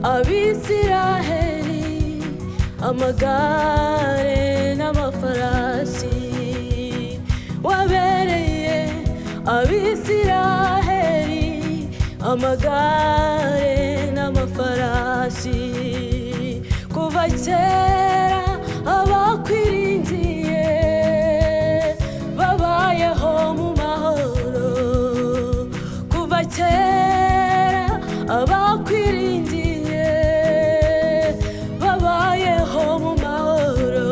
Abisiraheli amagare n'amafarasi wabereye Abisiraheli amagare n'amafarasi kuva kera abakwiringiye babayeho mu mahoro kuva kera abakwiringiye babayeho mu mahoro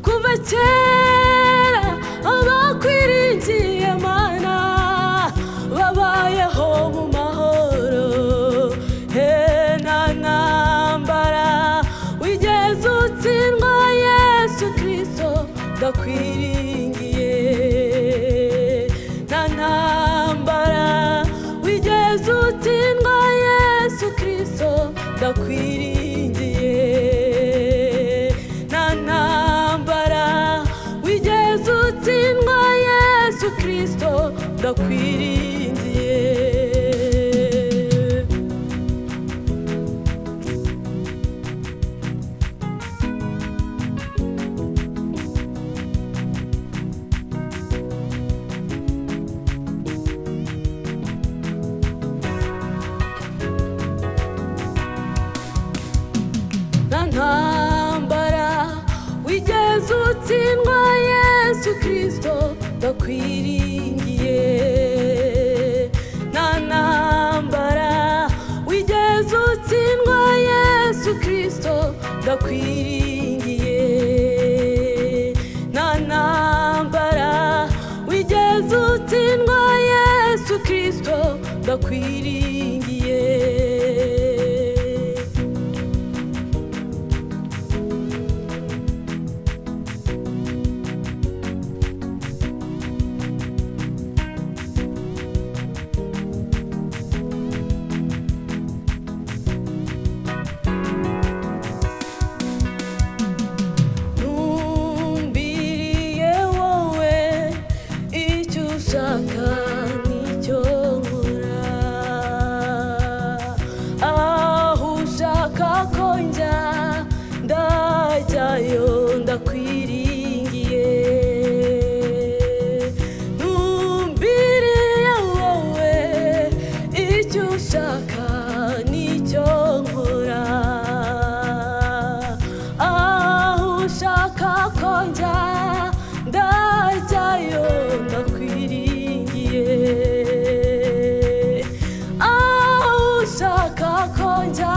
kuva kera abakwiringiye Mana babayeho mu mahoro nta ntambara wigeze utsindwa Yesu Kristo ndakwiringiye nta ntambara wigeze utsindwa Yesu Kristo ndakwiringiye nta ntambara wigeze utsindwa Yesu Kristo ndakwiringiye ntambara wigeze utsindwa Yesu Kristo ndakwiringiye nta ntambara wigeze utsindwa Yesu Kristo ndakwiringiye nta ntambara wigeze utsindwa Yesu Kristo ndakwiringiye ndakwiringiye numbiriye wowe icyo ushaka nicyo nkora aho ushaka ko njya ndajyayo ndakwiringiye aho ushaka ko njya